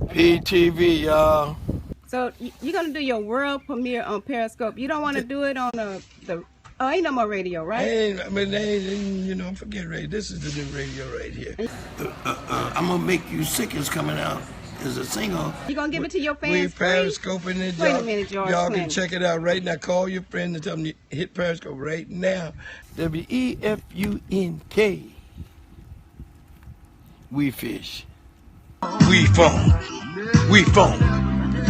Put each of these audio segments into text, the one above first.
PTV, y'all. So you're gonna do your world premiere on Periscope. You don't want to do it on the ain't no more radio, right? Forget radio. This is the new radio right here. I'm gonna make you sick is coming out as a single. You gonna give it to your fans? We Periscoping it. Wait a minute, George. Y'all can check it out right now. Call your friend and tell them to hit Periscope right now. WEFUNK. We fish. We phone. We phone.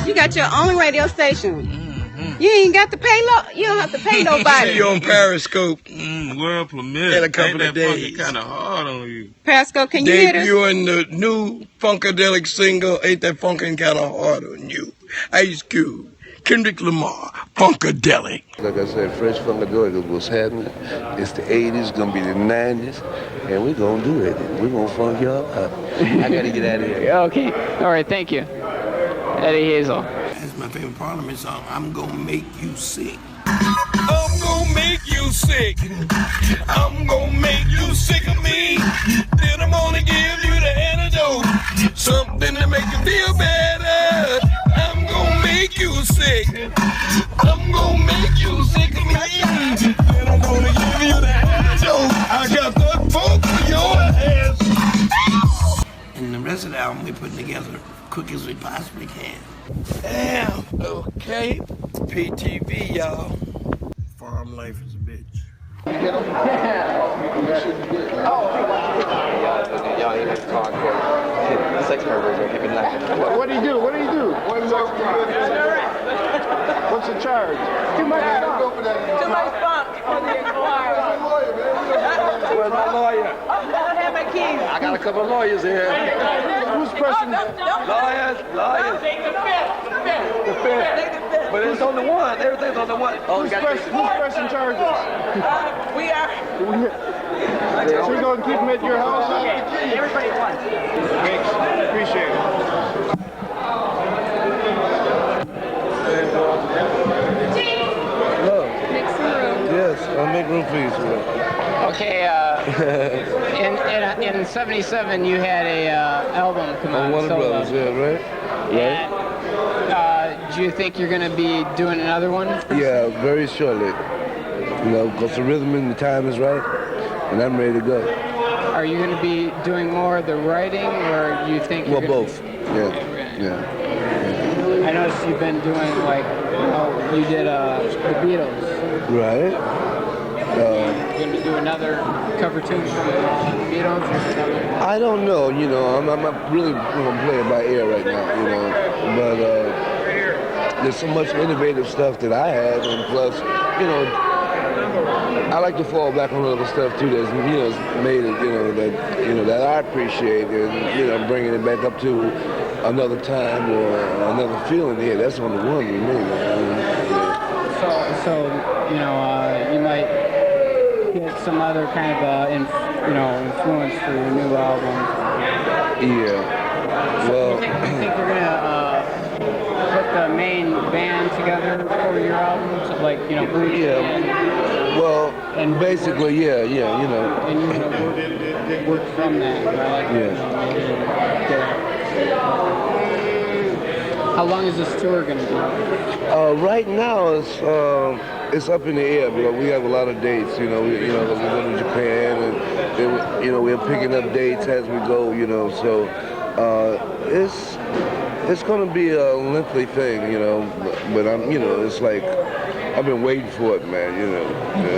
You got your own radio station. Mm-hmm. You ain't got to pay you don't have to pay nobody. You on Periscope. World premiere. In a couple of days. Kind of hard on you. Periscope, can you hear us? Debuting the new Funkadelic single, Ain't That Funkin' Kinda Hard on You. Ice Cube, Kendrick Lamar, Funkadelic. Like I said, Fresh Funkadelic is what's happening. It's the 80s, gonna be the 90s, and we're gonna do it. We're gonna funk y'all up. I gotta get out of here. Okay. All right, thank you. Eddie Hazel. That's my favorite Parliament song. I'm gonna make you sick. I'm gonna make you sick. I'm gonna make you sick of me. Then I'm gonna give you the antidote. Something to make you feel better. I'm gonna make you sick. I'm gonna make you sick of me. Then I'm gonna give you the antidote. I got the funk for your ass. And the rest of the album we're putting together quick as we possibly can. Damn. Okay. PTV, y'all. Farm life is a bitch. Y'all ain't talk sex perverts are keeping that. What do you do? What do you do? What's the charge? Too much funk. Too much funk for the inquiry. Where's my lawyer? I don't have my keys. I got a couple of lawyers here. Who's pressing? Lawyers. Take the fifth. The fifth. But it's on the one. Everything's on the one. Oh, Who's pressing charges? We are. So you're going to keep them at your house? Everybody wants. Thanks. Appreciate it. Hello. Make some room. Yes, I'll make room for you, sir. Okay. In '77, you had a album come out. Warner Brothers, yeah, right? And, do you think you're gonna be doing another one? Yeah, very shortly. Because the rhythm and the time is right, and I'm ready to go. Are you gonna be doing more of the writing, or do you think? Well, both. Yeah. I noticed you've been doing you did the Beatles. Right. You're gonna do another cover tune from the Beatles? I don't know. I'm not really going to play it by ear right now. But there's so much innovative stuff that I have, and plus, I like to fall back on other stuff too that's made it that I appreciate, and bringing it back up to another time or another feeling here. That's on the one with me, man. So you might get some other kind of influence for your new album. Yeah. Well, you think you're gonna put the main band together for your album, so Bruce? Yeah. Well, and basically, yeah. And you're gonna work from that, right? Yeah. How long is this tour gonna be? Right now, it's up in the air, but we have a lot of dates. We're going to Japan, and then, we're picking up dates as we go. So it's going to be a lengthy thing. But I'm, it's like I've been waiting for it, man.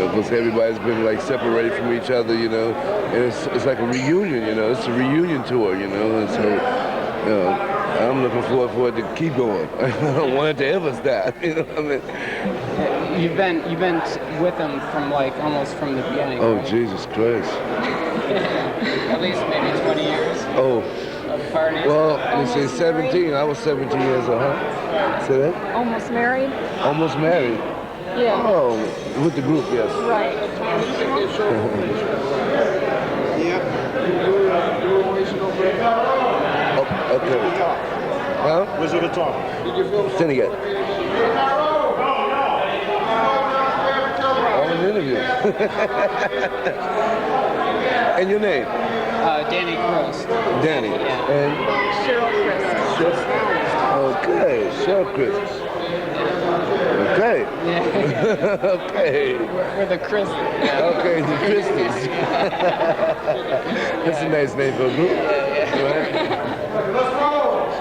Because everybody's been separated from each other. And it's like a reunion. It's a reunion tour. And so. I'm looking forward for it to keep going. I don't want it to ever stop. What I mean? You've been with them from almost from the beginning. Oh, right? Jesus Christ! At least maybe 20 years. Oh. Of parties. Well, let's say 17. I was 17 years old. Huh? Say that? Almost married. Almost married. Yeah. Oh, with the group, yes. Right. Okay. Huh? Where's the guitar? Sing again. I'm an interview. And your name? Danny Chris. Danny. Yeah. And Cheryl Chris. okay, Cheryl Chris. Okay. Yeah. Okay. We're the Chris. Okay, the Christies. That's a nice name for a group. Right?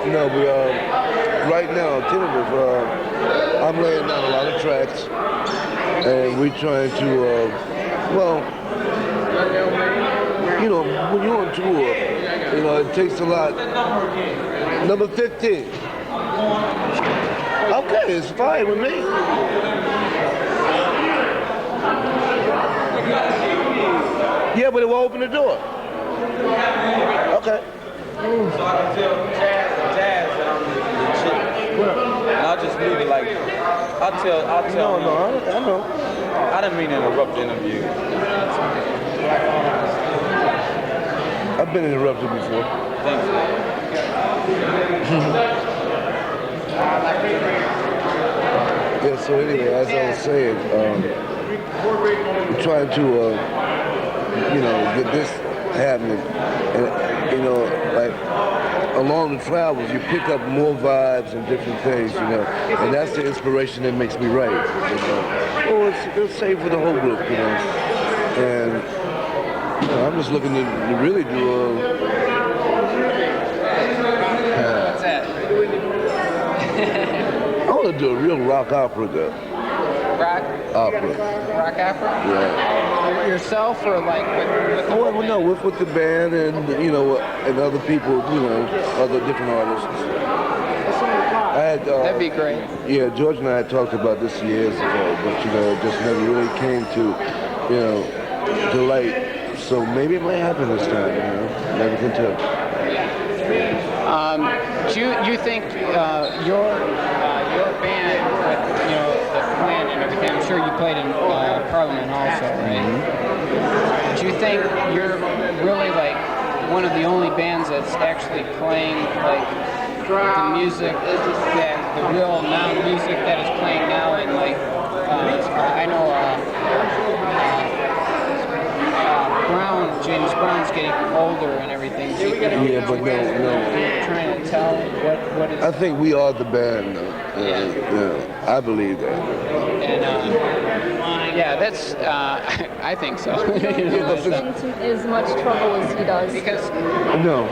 No, but right now, tentative, I'm laying down a lot of tracks, and we're trying to, when you're on tour, it takes a lot. Number 15. Okay, it's fine with me. Yeah, but it won't open the door. Okay. So I tell Jazz that I'm the chick. And I'll just leave it like, I'll tell No, I know. I didn't mean to interrupt the interview. I've been interrupted before. Thanks. Yeah, so anyway, as I was saying, we're trying to, get this happening. And, like, along the travels, you pick up more vibes and different things, and that's the inspiration that makes me write. It's safe for the whole group, and I'm just looking to really do What's that? I want to do a real rock opera, though. Rock? Opera. Rock opera? Yeah. Yourself or like with Well, no, with the band and and other people, other different artists. I had, That'd be great. Yeah, George and I had talked about this years ago, but it just never really came to light. So maybe it might happen this time. Never can tell. Do you think your band with the Klan and everything? I'm sure you played in Parliament also, right? Do you think you're really like one of the only bands that's actually playing like the music the real music that is playing now, and like I know James Brown's getting older and everything. So, Yeah, but no. Trying to tell what is. I think we are the band, though. Yeah, I believe that. And that's. I think so. Into as much trouble as he does. Because No.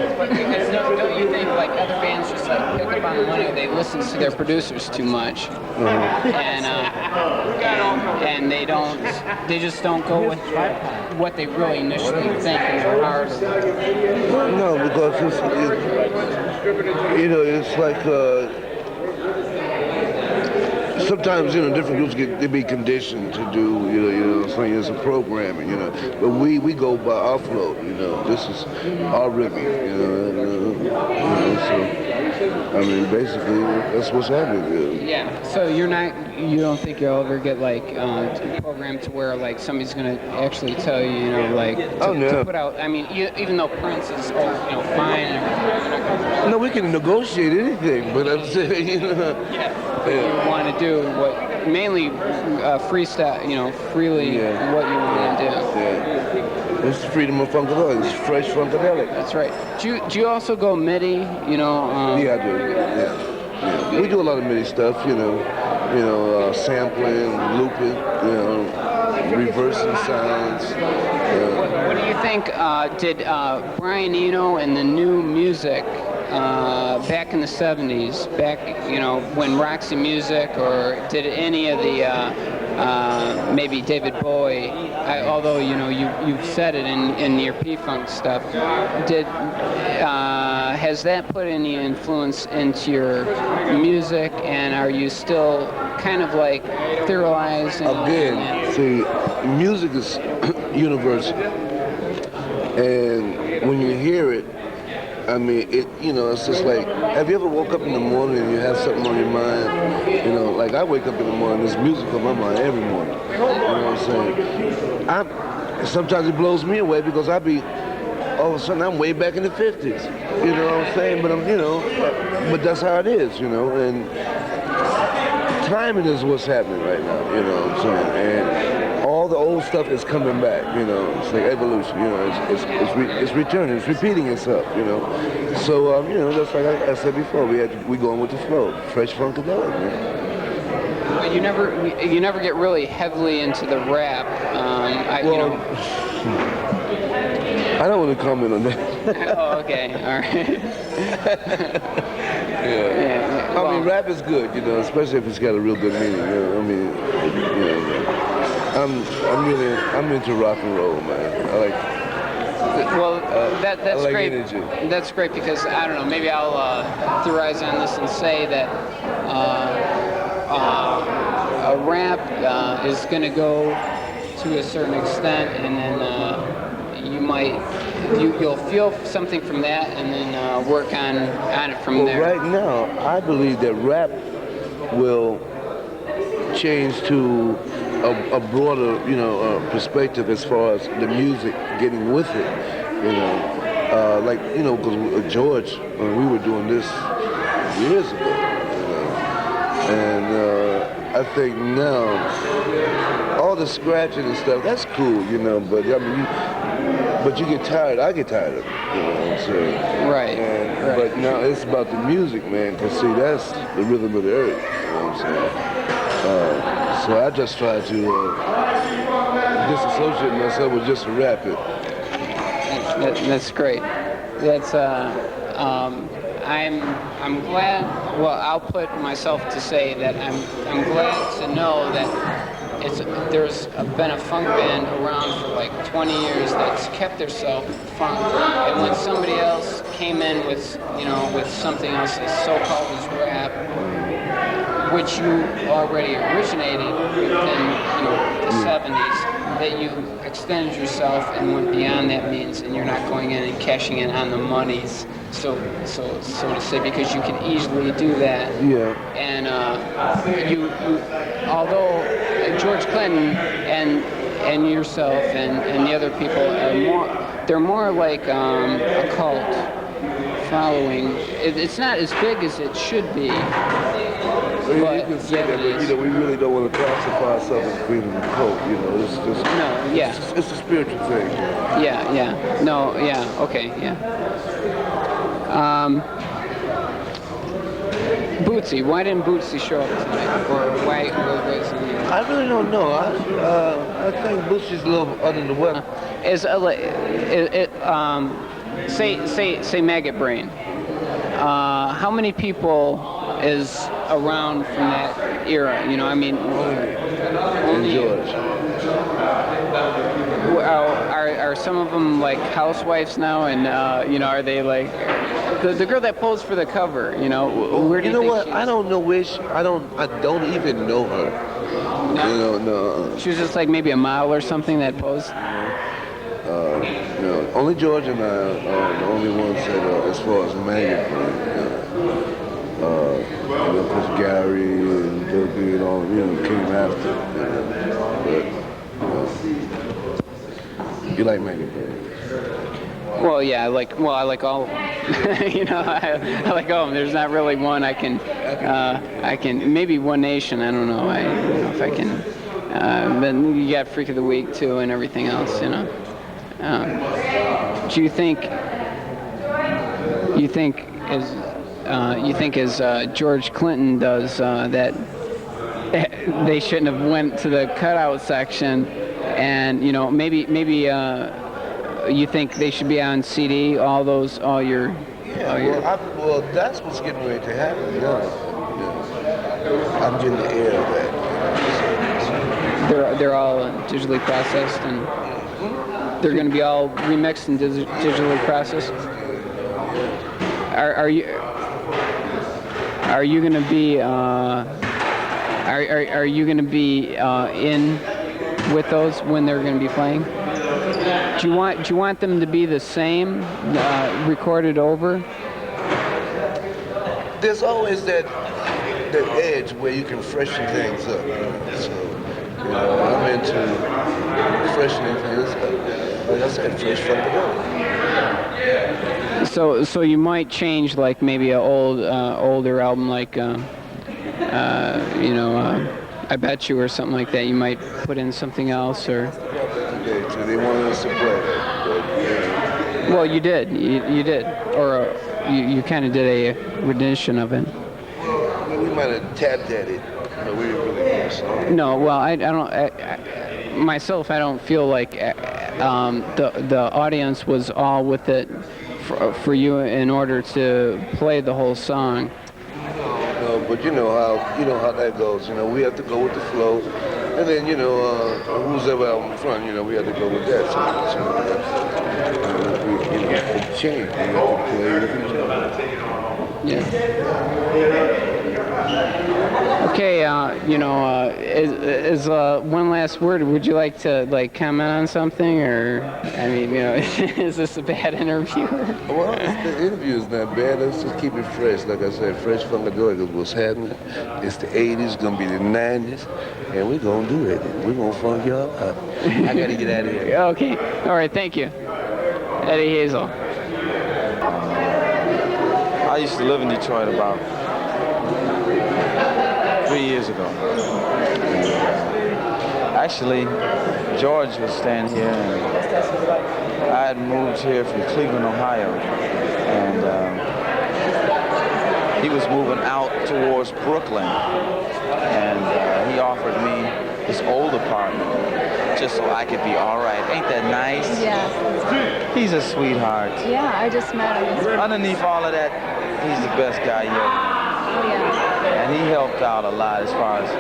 don't you think like other bands just like pick up on the money? They listen to their producers too much, and they just don't go with what they really initially think in their heart. No, because it's like sometimes different groups they be conditioned to do something as a programming, but we go by our flow, this is our rhythm, so I mean basically that's what's happening. Yeah. So you don't think you'll ever get like programmed to where like somebody's gonna actually tell you, to put out. I mean, even though Prince is fine and everything. No, we can negotiate anything, but I'm saying, You want to do what mainly freestyle, freely what you want to do. Yeah. It's the freedom of Funkadelic. It's fresh Funkadelic. That's right. Do you also go MIDI? Yeah, I do. Yeah. We do a lot of MIDI stuff. Sampling, looping. Reversing sounds. What do you think? Did Brian Eno and the new music back in the 70s, when Roxy Music, or did any of the maybe David Bowie? Although you've said it in your P-Funk stuff, has that put any influence into your music, and are you still kind of like theorizing? Again, see, music is universal, and when you hear it, I mean, it's just like, have you ever woke up in the morning and you have something on your mind? Like I wake up in the morning, there's music on my mind every morning. You know what I'm saying? Sometimes it blows me away because all of a sudden I'm way back in the 50s. You know what I'm saying? But but that's how it is, and timing is what's happening right now, you know what I'm saying? And all all the old stuff is coming back, you know. It's like evolution, you know. It's returning, it's repeating itself, you know. So, you know, just like I said before, we going with the flow. Fresh Funkadelic, man. But you never get really heavily into the rap. I don't want to comment on that. Oh, okay, all right. Yeah. I mean, rap is good, you know, especially if it's got a real good meaning. You know, I mean, you know, I'm into rock and roll, man. I like. Well, that's I like great. energy. That's great because I don't know. Maybe I'll theorize on this and say that a rap is going to go to a certain extent, and then you'll feel something from that, and then work on it from there. Right now, I believe that rap will change to a broader, you know, perspective as far as the music getting with it, you know. Like, you know, because George, when we were doing this years ago, you know, and I think now, all the scratching and stuff, that's cool, you know, but I mean, but you get tired. I get tired of it. You know what I'm saying? Right. Right. But now it's about the music, man. Cause see, that's the rhythm of the earth. You know what I'm saying? So I just try to disassociate myself with just a rap it. That's great. That's I'm glad. Well, I'll put myself to say that I'm glad to know that there's been a funk band around for like 20 years that's kept theirself funk, and when somebody else came in with something else that's so-called as rap, which you already originated within the 70s, that you extended yourself and went beyond that means, and you're not going in and cashing in on the monies, so to say, because you can easily do that. Yeah. And although George Clinton and yourself and the other people they're more like a cult following. It's not as big as it should be. Well, you can say that, but you know, we really don't want to classify ourselves as being a cult. You know, it's just it's a spiritual thing. Bootsy, why didn't Bootsy show up tonight? Or why wasn't he? I really don't know. I think Bootsy's a little under the weather. Say Maggot Brain. How many people is around from that era? You know, I mean, only George. Are some of them like housewives now, and are they like the girl that posed for the cover? You know, where do you think what? I don't know where I don't even know her. No? You know, no. She was just like maybe a model or something that posed. No, only George and I are the only ones that, as far as maggot, of course Gary and Dopey and all, came after. But you like maggot, right? Well, yeah, I like all of them. I like all of them. There's not really one I can maybe One Nation. I don't know. I don't know if I can. Then you got Freak of the Week too, and everything else. Do you think as George Clinton does that they shouldn't have went to the cutout section, and maybe you think they should be on CD, all your. Well, that's what's getting ready to happen now. I'm getting the air of that. They're all digitally processed, and they're going to be all remixed and digitally processed. Are you going to be are you going to be in with those when they're going to be playing? Do you want them to be the same, recorded over? There's always that edge where you can freshen things up. So I'm into freshening things up. Like I said, fresh Funkadelic. So you might change like maybe an older album like I Bet You or something like that, you might put in something else or... So they wanted us to play, but yeah. Well, you did. You did. Or you kind of did a rendition of it. Well, we might have tapped at it, but we didn't really do a song. No, well, I don't... myself, I don't feel like the audience was all with it for you in order to play the whole song. No, but you know how that goes. You know, we have to go with the flow, and then who's ever out in front, we have to go with that. So it changed. We have to play with each other. Yeah. Okay, is one last word. Would you like to comment on something, or is this a bad interview? Well, the interview is not bad. Let's just keep it fresh. Like I said, fresh Funkadelic is what's happening. It's the 80s, gonna be the 90s, and we're gonna do it. We're gonna funk y'all up. I gotta get out of here. Okay. All right. Thank you, Eddie Hazel. I used to live in Detroit about 3 years ago. Actually, George was staying here, and I had moved here from Cleveland, Ohio, and he was moving out towards Brooklyn, and he offered me his old apartment just so I could be all right. Ain't that nice? Yeah. He's a sweetheart. Yeah, I just met him. Underneath all of that, he's the best guy yet. Oh, yeah. And he helped out a lot as far as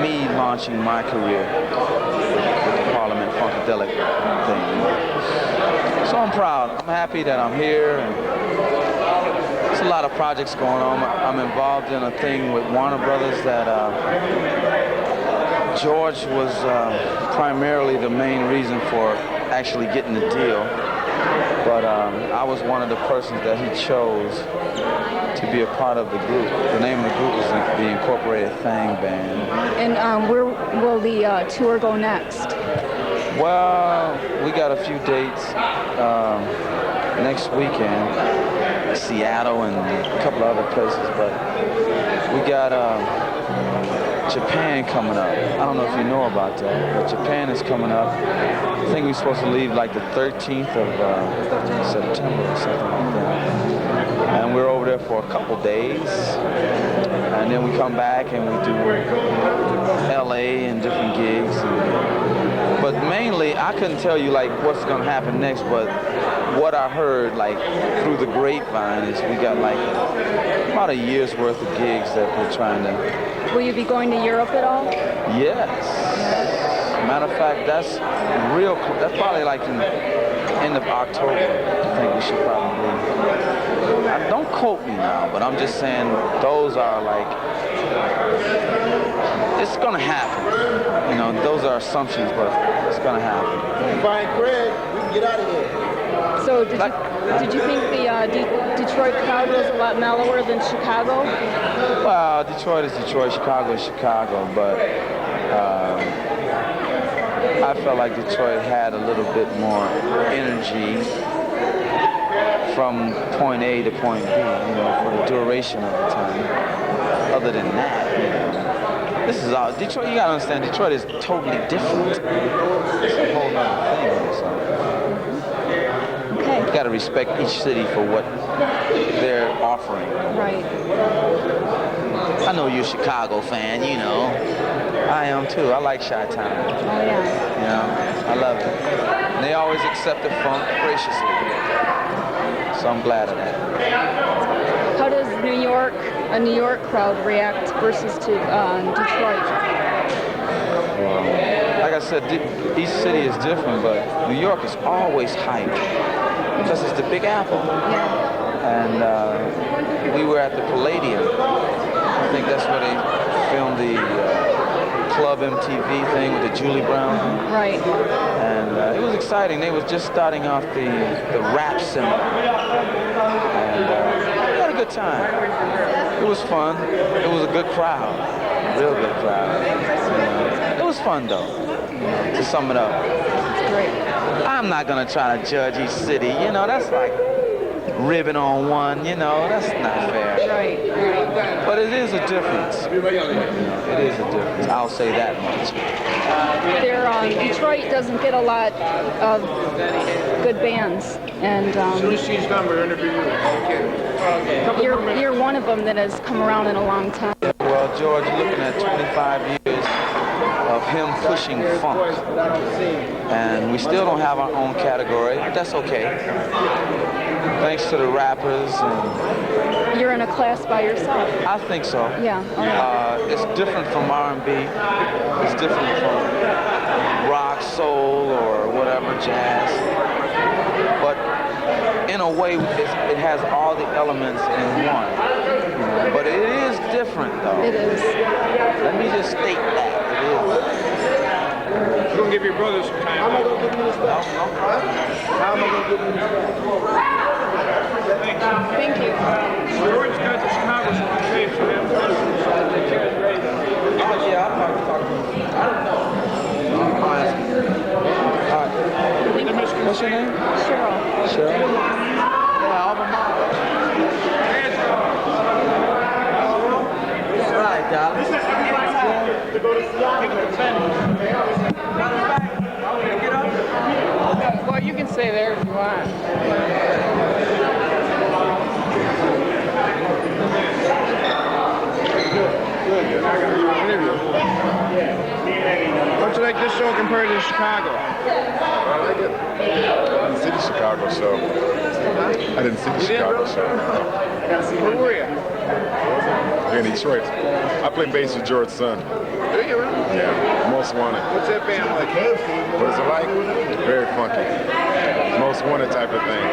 me launching my career with the Parliament-Funkadelic thing. So I'm proud. I'm happy that I'm here. And there's a lot of projects going on. I'm involved in a thing with Warner Brothers that George was primarily the main reason for actually getting the deal. But I was one of the persons that he chose to be a part of the group. The name of the group is the Incorporated Thang Band. And where will the tour go next? Well, we got a few dates next weekend, Seattle and a couple of other places, but we got Japan coming up. I don't know if you know about that, but Japan is coming up. I think we're supposed to leave like the 13th of September or something like that. And we're over there for a couple days. And then we come back and we do LA and different gigs. But mainly, I couldn't tell you like what's gonna happen next, but what I heard like through the grapevine is we got like about a year's worth of gigs that we're trying to... Will you be going to Europe at all? Yes. Matter of fact, that's probably like in the end of October. I think we should probably... Don't quote me now, but I'm just saying those are like... It's gonna happen. Those are assumptions, but it's gonna happen. Find Craig, we can get out of here. So did you think the Detroit crowd was a lot mellower than Chicago? Well, Detroit is Detroit, Chicago is Chicago, but I felt like Detroit had a little bit more energy from point A to point B, for the duration of the time. Other than that, this is all Detroit. You gotta understand, Detroit is totally different. It's a whole other thing. So. Okay. You gotta respect each city for what they're offering. Right. I know you're a Chicago fan, I am too. I like Chi-Town. Oh, yeah. I love it. And they always accept the funk graciously. So I'm glad of that. How does a New York crowd react versus to Detroit? Like I said, each city is different, but New York is always hype because it's the Big Apple. Yeah. And we were at the Palladium. I think that's where they filmed the Club MTV thing with the Julie Brown. Right. And it was exciting. They was just starting off the rap seminar. And we had a good time. It was fun. It was a good crowd. Real good crowd. It was fun though, to sum it up. That's great. I'm not gonna try to judge each city. That's like ribbon on one. That's not fair. Right. But But it is a difference. You know, it is a difference. I'll say that much. Detroit doesn't get a lot of good bands, and As soon as she's done, we'll interview you. you're one of them that has come around in a long time. Well, George, looking at 25 years of him pushing funk, and we still don't have our own category, but that's okay. Thanks to the rappers. And You're in a class by yourself. I think so. Yeah. It's different from R&B. It's different from rock, soul, or whatever, jazz. But in a way, it has all the elements in one. You know? But it is different, though. It is. Let me just state that. It is. You're going to give your brother some time. How am I going to give you this stuff? How am I going to give you this stuff? Thank you. George got the Chicago tape for him. Oh, yeah, I'm about to talk to him. I don't know. I'll ask him. All right. What's your name? Cheryl. Cheryl? Yeah, alma mater. All right, darling. To go to Seattle. Well, you can stay there if you want. Don't you like this show compared to Chicago? I like it. I didn't see the Chicago show. I didn't see the Chicago show. Where were you? In Detroit. I play bass with George's son. Do you really? Yeah, Most Wanted. What's that band like? What is it like? Very funky. Most Wanted type of thing.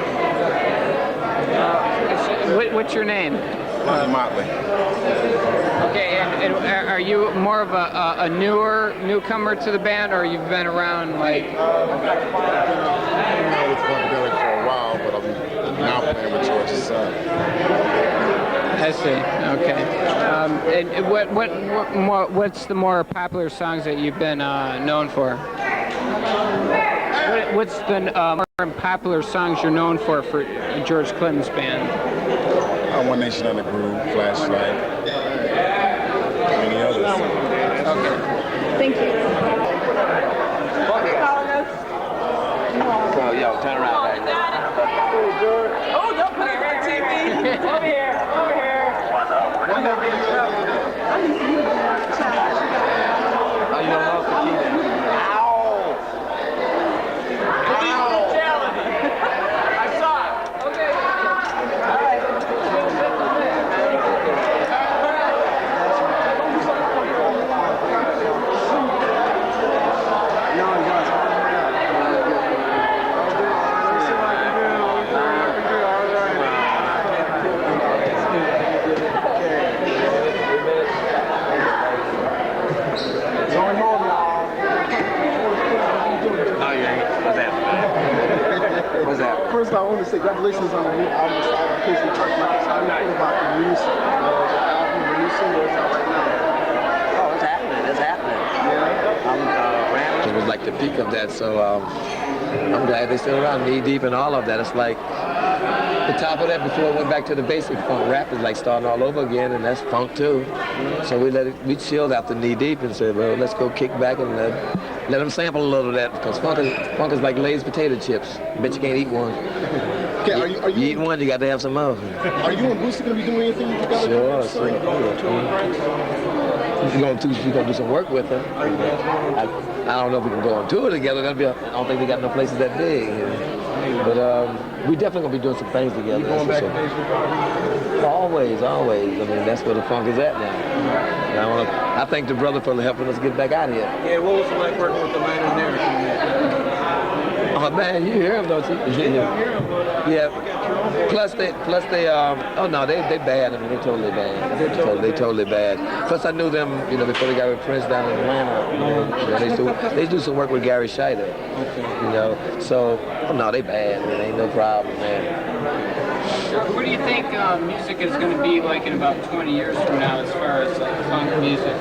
What's your name? Motley. Okay, and are you more of a newcomer to the band, or you've been around like? I've been with Funkadelic for a while, but I'm now playing with George's son. I see. Okay. And what's the more popular songs that you've been known for? What's the more popular songs you're known for George Clinton's band? One Nation Under Groove, Flashlight, many others. Okay. Thank you. So, yo, turn around back there. Oh, don't put it on TV. Over here. Over here. Oh, you don't know the key then? I saw it. Okay. All right. First, I want to say congratulations on the new album. In case we talked about this, how do you feel about the news, the album, the new single that's out right now? Oh, it's happening. It's happening. Yeah. It was like the peak of that, so I'm glad they're still around, Knee Deep and all of that. It's like the top of that before it went back to the basic funk. Rap is like starting all over again, and that's funk too. So we chilled after Knee Deep and said, well, let's go kick back and let them sample a little of that, because funk is like Lay's potato chips. Bet you can't eat one. Okay, are you eat one, you got to have some more. Are you and Boosie going to be doing anything together? Sure. We're going to do some work with them. I don't know if we can go on tour together. I don't think we got no places that big. But we definitely going to be doing some things together. You going backstage with them? Always. I mean, that's where the funk is at now. And I thank the brother for helping us get back out of here. Yeah, what was it like working with the man in there? Oh man, you hear him, don't you? Yeah. Plus they oh no, they bad. I mean, they're totally bad. They totally bad. Plus I knew them, before they got with Prince down in Atlanta. They do some work with Gary Scheider. Okay. So oh no, they bad. Man, ain't no problem, man. What do you think music is going to be like in about 20 years from now, as far as like funk music?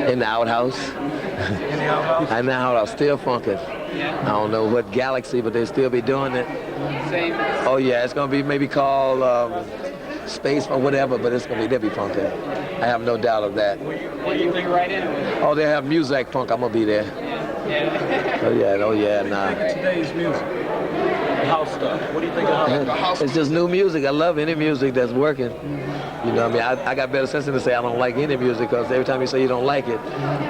In the outhouse. In the outhouse, still funkin'. Yeah. I don't know what galaxy, but they'll still be doing it. Same. Oh yeah, it's gonna be maybe called space or whatever, but they'll be funky. I have no doubt of that. Will you be right in it? Oh, they have music funk. I'm gonna be there. Oh yeah, nah. Today's music. House stuff. What do you think of house? It's just new music. I love any music that's working. You know, what I mean, I got better sense than to say I don't like any music, because every time you say you don't like it,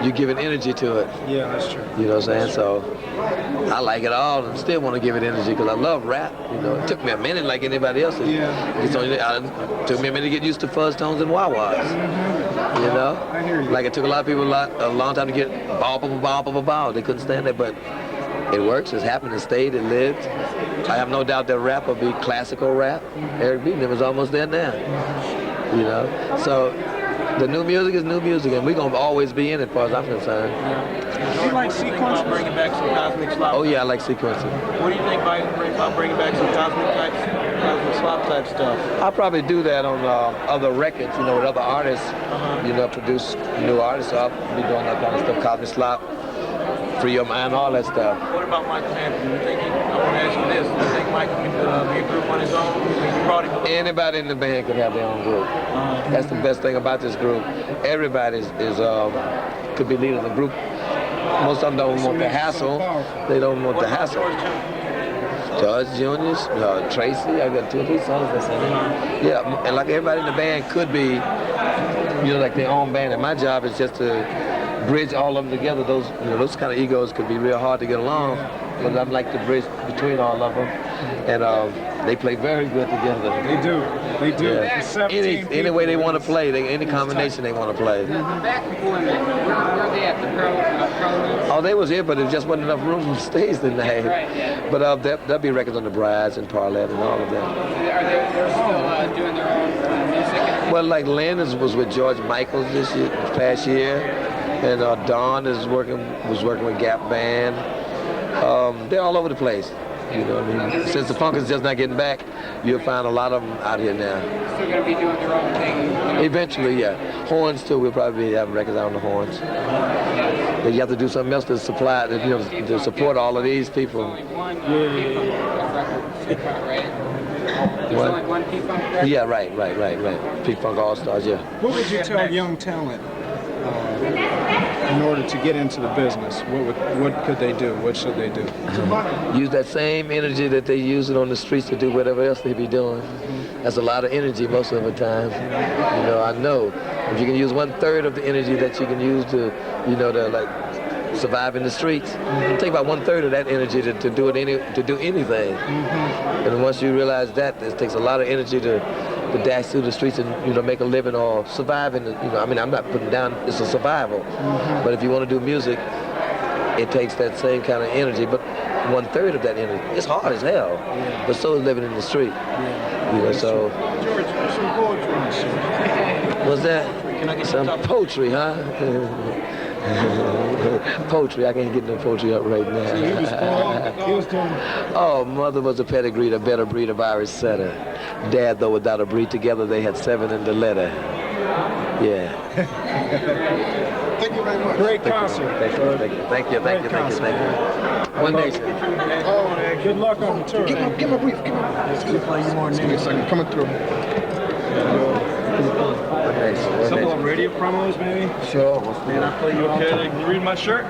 you give it energy to it. Yeah, that's true. You know what I'm saying? So I like it all and still want to give it energy, because I love rap. You know, it took me a minute like anybody else. Yeah. It took me a minute to get used to fuzz tones and wah-wahs. You know? I hear you. Like it took a lot of people a long time to get bow. They couldn't stand it, but it works. It's happened. It stayed. It lived. I have no doubt that rap will be classical rap. Eric B. was almost there now. You know? So the new music is new music, and we're going to always be in it, as far as I'm concerned. You like sequencing? Bringing back some cosmic slop. Oh, yeah, I like sequencing. What do you think about bringing back some cosmic slop type stuff? I'll probably do that on other records, you know, with other artists, you know, produce new artists. So I'll be doing that kind of stuff, cosmic slop, Free Your Mind, all that stuff. What about Michael Hampton? You think I want to ask you this. Do you think Michael could be a group on his own? You brought him Anybody in the band could have their own group. That's the best thing about this group. Everybody could be leading the group. Most of them don't want the hassle. They don't want the hassle. George Junior's, Tracy, I got 2 or 3 songs that's in it. Yeah, and like everybody in the band could be, you know, like their own band. And my job is just to bridge all of them together. Those kind of egos could be real hard to get along, but I'm like the bridge between all of them. And they play very good together. They do. They do. Yeah. Any way they want to play, any combination they want to play. Back before where they at the Parliament? Oh, they was here, but there just wasn't enough room on stage tonight. Right, yeah. But there'll be records on the Brides and Parliament and all of that. Are they still doing their own music? Well, like Landis was with George Michaels this past year, and Don was working with Gap Band. They're all over the place. You know what I mean? Since the funk is just not getting back, you'll find a lot of them out here now. Still going to be doing their own thing? You know? Eventually, yeah. Horns, too. We'll probably have records out on the horns. But you have to do something else to supply, you know, to support all of these people. There's only one P-Funk, right? There's only one P-Funk record? Yeah, right. P-Funk All-Stars, yeah. What would you tell young talent in order to get into the business? What could they do? What should they do? Use that same energy that they use it on the streets to do whatever else they be doing. That's a lot of energy most of the time. You know, I know if you can use 1/3 of the energy that you can use to, you know, to like survive in the streets, take about 1/3 of that energy to do anything. And once you realize that, it takes a lot of energy to dash through the streets and, you know, make a living or survive in the, you know, I mean, I'm not putting down, it's a survival. But if you want to do music, it takes that same kind of energy, but 1/3 of that energy. It's hard as hell, but so is living in the street. You know, so. George, some poetry on the show. What's that? Can I get some poetry, huh? Poetry, I can't get no poetry up right now. He was doing. Oh, mother was a pedigree, a better breed of Irish setter. Dad, though, without a breed together, they had 7 in the letter. Yeah. Thank you very much. Great concert. Thank you. One nation. Oh, good luck on the tour. Give him a brief. Give me a second. Coming through. Some of radio promos, maybe? Sure. Man, I play you okay. Can you read my shirt?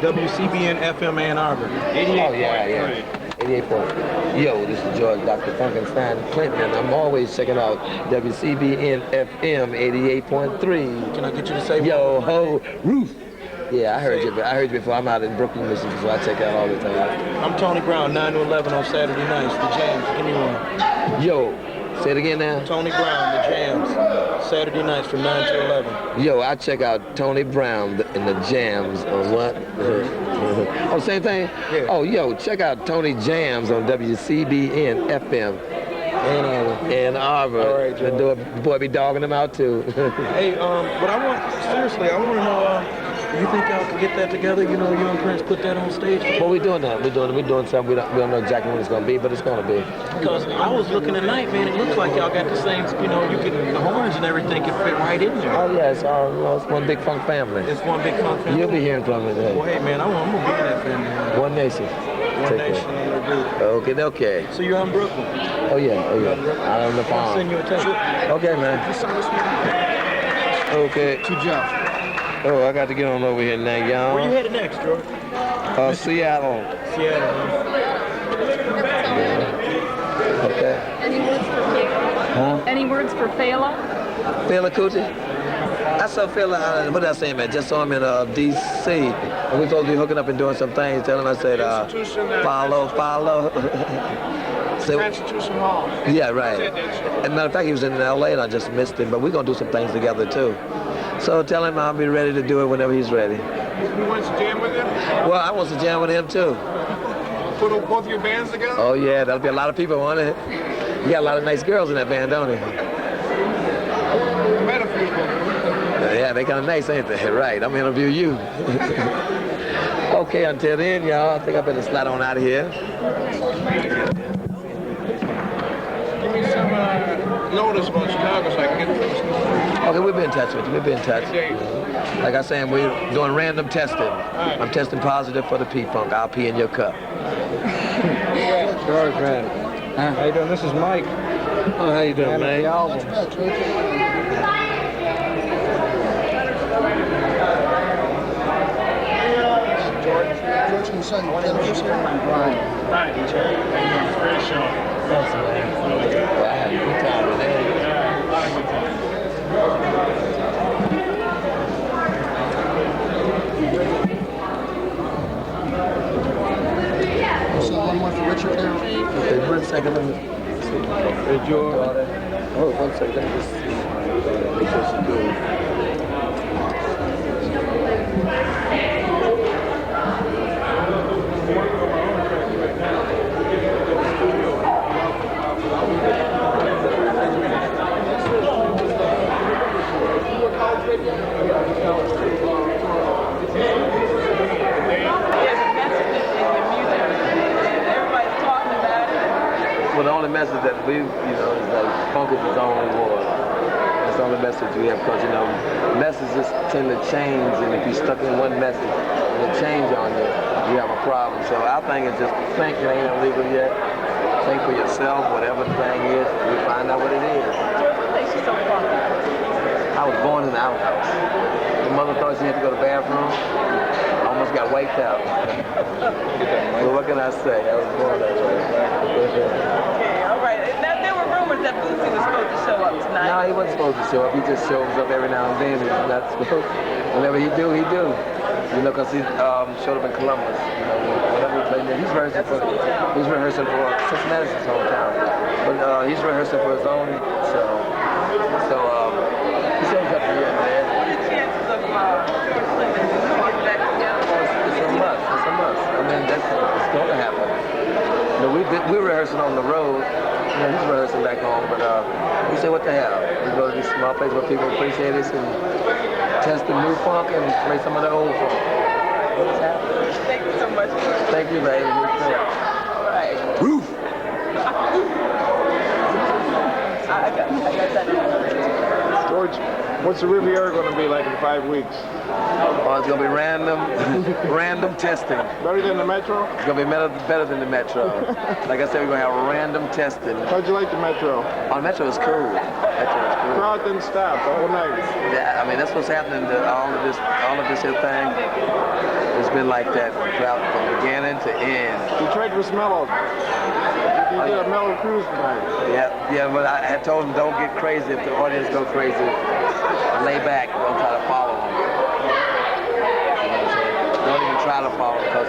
WCBN FM Ann Arbor. 88. Oh, yeah. 88 point. Yo, this is George, Dr. Funkenstein Clinton, and I'm always checking out WCBN FM 88.3. Can I get you to say Yo, ho, Ruth. Yeah, I heard you before. I'm out in Brooklyn, Michigan, so I check out all the time. I'm Tony Brown, 9 to 11 on Saturday nights. The Jams. Give me one. Yo, say it again now. Tony Brown, The Jams. Saturday nights from 9 to 11. Yo, I check out Tony Brown and the Jams on what? Oh, same thing? Yeah. Oh, yo, check out Tony Jams on WCBN FM. Ann Arbor. All right, Joe. The boy be dogging them out too. Hey, but I want to know, you think y'all can get that together? You know, Young Prince put that on stage? Well, we're doing that. We're doing something. We don't know exactly when it's going to be, but it's going to be. Because I was looking tonight, man, it looks like y'all got the same, you know, the horns and everything can fit right in there. Oh, yeah, it's one big funk family. It's one big funk family. You'll be hearing from it. Well, hey, man, I'm going to be in that family. One nation. One nation under Okay, okay. So you're on Brooklyn? Oh yeah, out on the I'll farm. send you a text. Okay, man. Okay. To Jeff. Oh, I got to get on over here now, y'all. Where you headed next, George? Seattle. Seattle. Okay. Any words for Fela? Huh? Any words for Fela? Fela Kuti? I saw Fela, what did I say, man? Just saw him in D.C. And we supposed to be hooking up and doing some things. Tell him I said, follow. Constitution Hall. Yeah, right. And matter of fact, he was in L.A. and I just missed him. But we're going to do some things together, too. So tell him I'll be ready to do it whenever he's ready. You want to jam with him? Well, I want to jam with him, too. Put both your bands together? Oh, yeah, that'll be a lot of people on it. You got a lot of nice girls in that band, don't you? Met a few people. Yeah, they kind of nice, ain't they? Right, I'm going to interview you. Okay, until then, y'all, I think I better slide on out of here. Give me some notice about Chicago so I can get this. Okay, we'll be in touch with you. We'll be in touch. Like I said, we're doing random testing. I'm testing positive for the P-Funk. I'll pee in your cup. George, man. How you doing? This is Mike. Oh, how you doing, man? The albums. George and son, right. Great show. That's right. Well, I had a good time with that. So one more for Richard now. Okay, 1 second. Let me see. Hey, George. Oh, 1 second. Let me just see. Make sure she's good. Well, the only message that we, is like, funk is its own reward. That's the only message we have, because, messages tend to change, and if you're stuck in one message and it change on you, you have a problem. So our thing is just think it ain't illegal yet. Think for yourself, whatever the thing is, we find out what it is. What makes you so funky? I was born in the outhouse. My mother thought she had to go to the bathroom. I almost got wiped out. Well, what can I say? I was born that way. Okay, all right. Now, there were rumors that Bootsy was supposed to show up tonight. No, he wasn't supposed to show up. He just shows up every now and then. He's not supposed. Whenever he do, he do. Because he showed up in Columbus. Whenever he played there, he's rehearsing for Cincinnati's his hometown. But he's rehearsing for his own show. So he shows up here and there. What are the chances of getting back together? It's a must. It's a must. I mean, it's going to happen. We're rehearsing on the road. He's rehearsing back home, but we say, what the hell? We go to these small places where people appreciate us and test the new funk and play some of the old funk. What's happening? Thank you so much. Thank you, baby. All right. Roof. I got that. George, what's the Riviera going to be like in 5 weeks? Oh, it's going to be random testing. Better than the Metro? It's going to be better than the Metro. Like I said, we're going to have random testing. How'd you like the Metro? Oh, the Metro is cool. Crowd didn't stop the whole night. Yeah, I mean, that's what's happening to all of this here thing. It's been like that throughout from beginning to end. Detroit was mellow. You did a mellow cruise tonight. Yeah, but I had told them don't get crazy if the audience go crazy. Lay back, don't try to follow them. Don't even try to follow them because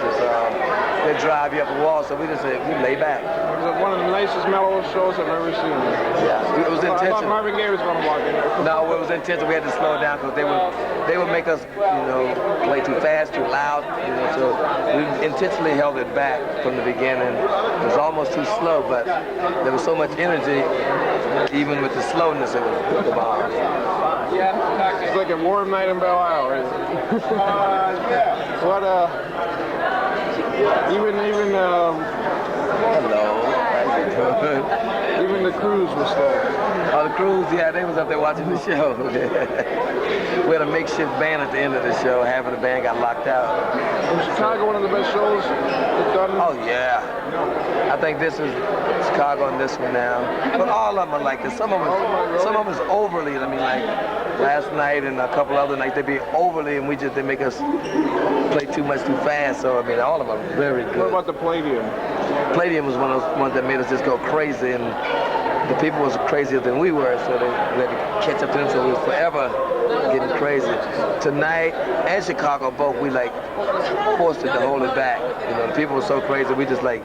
they drive you up a wall, so we just say, we lay back. It was one of the nicest mellow shows I've ever seen. Yeah, it was intentional. I thought Marvin Gaye was going to walk in there. No, it was intentional. We had to slow it down because they would make us, play too fast, too loud. So we intentionally held it back from the beginning. It was almost too slow, but there was so much energy, even with the slowness, it was the bomb. Yeah, it's like a warm night in Belle Isle, right? Yeah. What hello. Even the cruise was slow. Oh, the crews, yeah, they was up there watching the show. We had a makeshift band at the end of the show. Half of the band got locked out. Was Chicago one of the best shows you've done? Oh, yeah. I think this is Chicago and this one now. But all of them are like this. Some of them is overly. I mean, like last night and a couple other nights, they be overly, and they make us play too much too fast. So, I mean, all of them are very good. What about the Palladium? Palladium was one of those ones that made us just go crazy, and the people was crazier than we were, so they had to catch up to them, so we was forever getting crazy. Tonight and Chicago both, we like forced it to hold it back. You know, the people were so crazy, we just like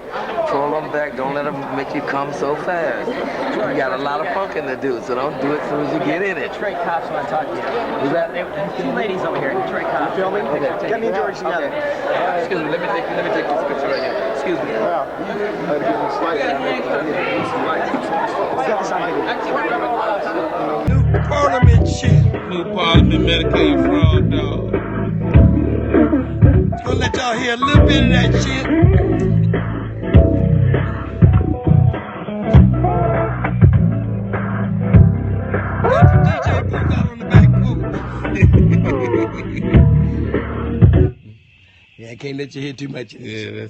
pull them back, don't let them make you come so fast. You got a lot of funking to do, so don't do it as soon as you get in it. Detroit cops want to talk to you. Who's that? Two ladies over here, Detroit cops. Filming? Okay. Get me and George together. Okay. Excuse me, let me take this picture right here. Excuse me. Yeah. I had to give him a slight. New Parliament shit. New Parliament Medicaid fraud, dog. Gonna let y'all hear a little bit of that shit. Got the DJ booth out on the back porch. Yeah, I can't let you hear too much of this. Yeah,